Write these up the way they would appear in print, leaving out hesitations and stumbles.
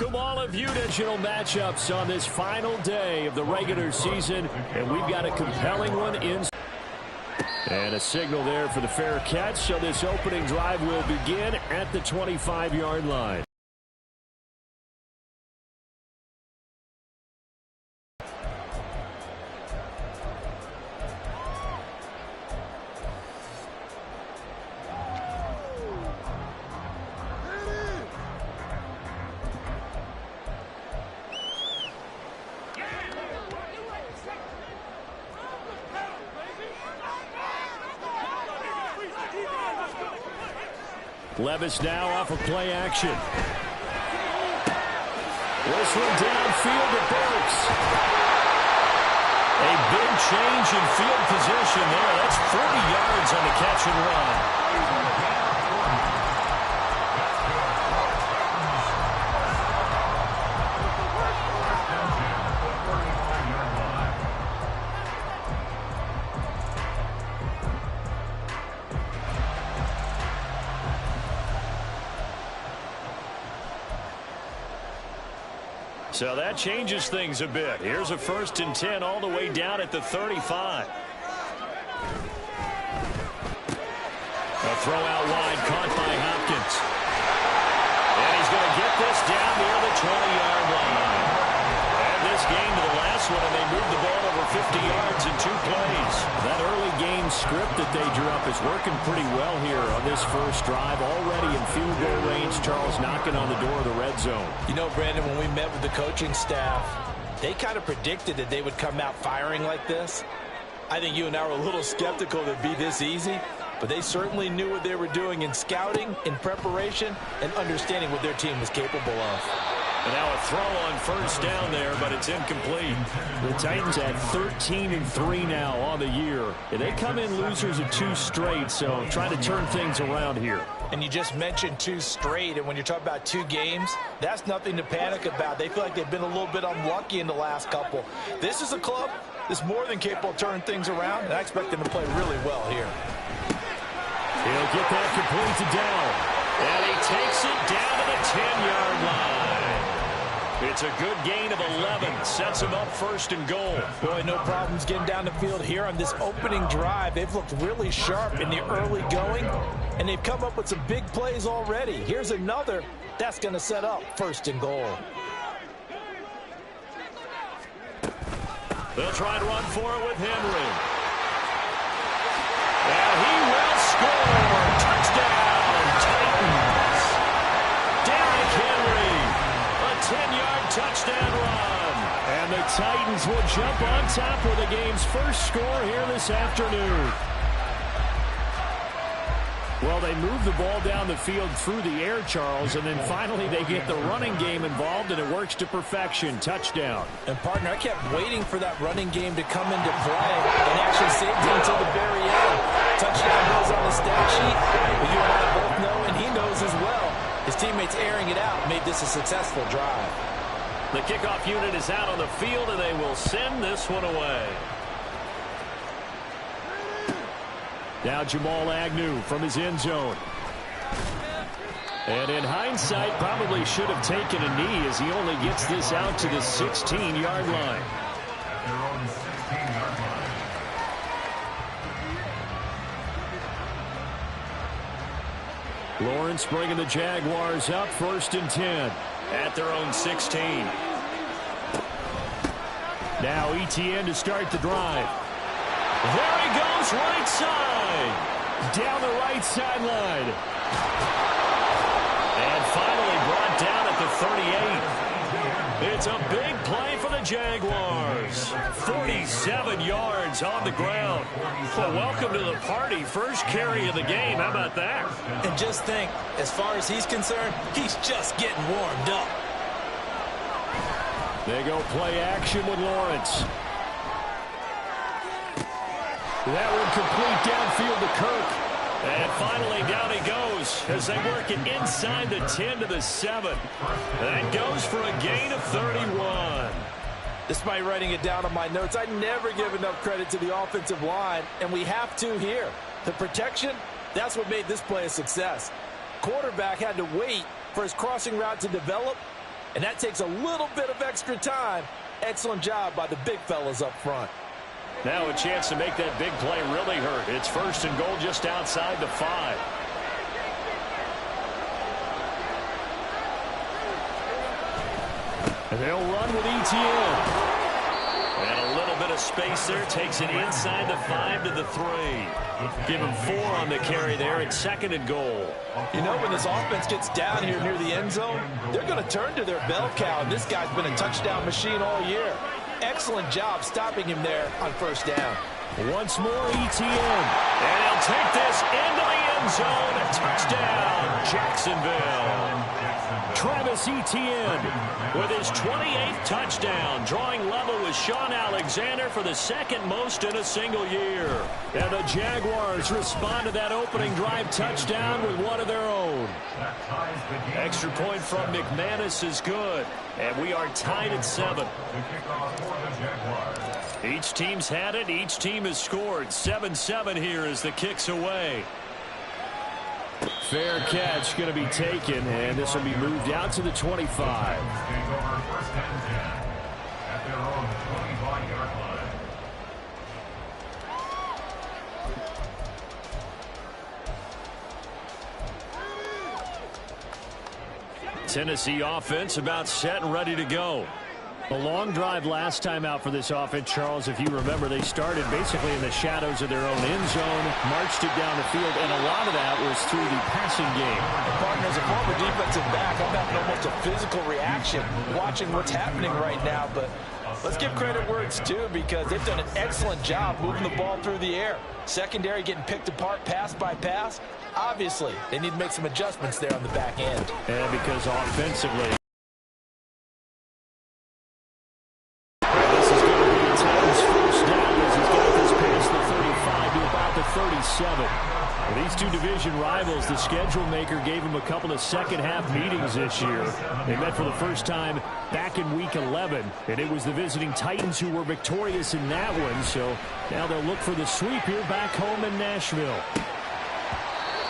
Welcome all of you to divisional matchups on this final day of the regular season, and we've got a compelling one in. And a signal there for the fair catch, so this opening drive will begin at the 25-yard line. Levis now off of play action. This one downfield to Burks. A big change in field position there. That's 40 yards on the catch and run. So that changes things a bit. Here's a 1st and 10 all the way down at the 35. A throw out wide caught by Hopkins. And he's going to get this down near the 20-yard line. And this game to the last one, and they moved the ball over 50 yards in 2 plays. That early game script that they drew up is working pretty well here on this first drive. Already in field goal range, Charles knocking on the door of the red zone. You know, Brandon, when we met with the coaching staff, they kind of predicted that they would come out firing like this. I think you and I were a little skeptical that it'd be this easy, but they certainly knew what they were doing in scouting, in preparation, and understanding what their team was capable of. And now a throw on 1st down there, but it's incomplete. The Titans at 13-3 now on the year. And they come in losers of 2 straight, so trying to turn things around here. And you just mentioned 2 straight, and when you're talking about 2 games, that's nothing to panic about. They feel like they've been a little bit unlucky in the last couple. This is a club that's more than capable of turning things around, and I expect them to play really well here. He'll get that complete to Dow. And he takes it down to the 10-yard line. It's a good gain of 11. Sets him up 1st and goal. Boy, no problems getting down the field here on this opening drive. They've looked really sharp in the early going, and they've come up with some big plays already. Here's another. That's going to set up 1st and goal. They'll try to run for it with Henry. And he will score. Touchdown, Titans. Derrick Henry. A 10-yard touchdown run. And the Titans will jump on top with the game's first score here this afternoon. Well, they move the ball down the field through the air, Charles, and then finally they get the running game involved, and it works to perfection. Touchdown. And, partner, I kept waiting for that running game to come into play and actually saved him until the very end. Touchdown goes on the stat sheet, but you and I both know, and he knows as well, his teammates airing it out made this a successful drive. The kickoff unit is out on the field, and they will send this one away. Now Jamal Agnew from his end zone. And in hindsight, probably should have taken a knee as he only gets this out to the 16-yard line. Lawrence bringing the Jaguars up 1st and 10 at their own 16. Now ETN to start the drive. There he goes, right side. Down the right sideline. And finally brought down at the 38. It's a big play for the Jaguars. 47 yards on the ground. Well, welcome to the party. First carry of the game. How about that? And just think, as far as he's concerned, he's just getting warmed up. They go play action with Lawrence. That one complete downfield to Kirk. And finally down he goes as they work it inside the 10 to the 7. That goes for a gain of 31. Despite writing it down on my notes, I never give enough credit to the offensive line, and we have to here. The protection, that's what made this play a success. Quarterback had to wait for his crossing route to develop, And that takes a little bit of extra time. Excellent job by the big fellas up front. Now a chance to make that big play really hurt. It's 1st and goal just outside the 5. And they'll run with ETN. And a little bit of space there. Takes it inside the 5 to the 3. Give him 4 on the carry there. It's 2nd and goal. You know, when this offense gets down here near the end zone, they're going to turn to their bell cow. And this guy's been a touchdown machine all year. Excellent job stopping him there on 1st down. Once more, ETN. And he'll take this into the end zone. A touchdown, Jacksonville. Travis Etienne with his 28th touchdown, drawing level with Sean Alexander for the 2nd most in a single year. And the Jaguars respond to that opening drive touchdown with one of their own. Extra point from McManus is good, and we are tied at 7. Each team's had it. Each team has scored. 7-7 here as the kick's away. Fair catch going to be taken, and this will be moved out to the 25. Tennessee offense about set and ready to go. A long drive last time out for this offense, Charles. If you remember, they started basically in the shadows of their own end zone, marched it down the field, and a lot of that was through the passing game. Partner, as a former defensive back, I'm having almost a physical reaction watching what's happening right now. But let's give credit where it's due, because they've done an excellent job moving the ball through the air. Secondary getting picked apart pass by pass. Obviously, they need to make some adjustments there on the back end. And because offensively, these two division rivals, the schedule maker gave them a couple of second-half meetings this year. They met for the first time back in Week 11, and it was the visiting Titans who were victorious in that one. So now they'll look for the sweep here back home in Nashville.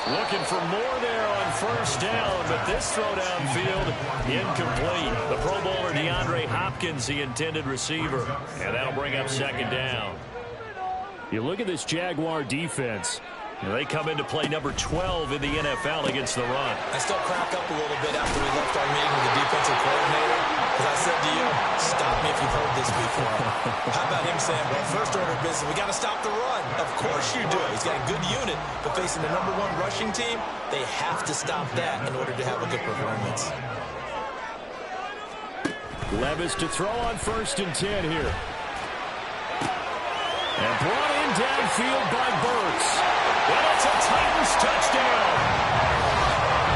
Looking for more there on 1st down, but this throw downfield incomplete. The Pro Bowler DeAndre Hopkins, the intended receiver, and that'll bring up 2nd down. You look at this Jaguar defense. They come into play number 12 in the NFL against the run. I still crack up a little bit after we left our meeting with the defensive coordinator, because I said to you, stop me if you've heard this before. How about him saying, well, first order of business, we got to stop the run. Of course you do. He's got a good unit, but facing the #1 rushing team, they have to stop that in order to have a good performance. Levis to throw on 1st and 10 here. And brought in downfield by Burks. And it's a Titans touchdown.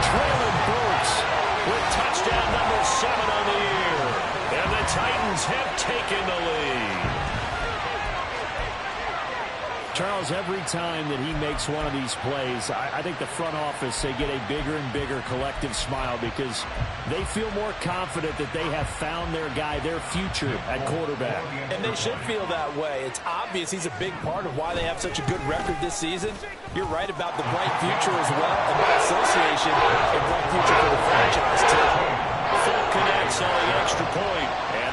Traylon Burks with touchdown number 7 on the year. And the Titans have taken the lead. Charles, every time that he makes one of these plays, I think the front office, they get a bigger and bigger collective smile, because they feel more confident that they have found their guy, their future at quarterback. And they should feel that way. It's obvious he's a big part of why they have such a good record this season. You're right about the bright future as well, and by association, a bright future for the franchise, too. Full connects on the extra point. And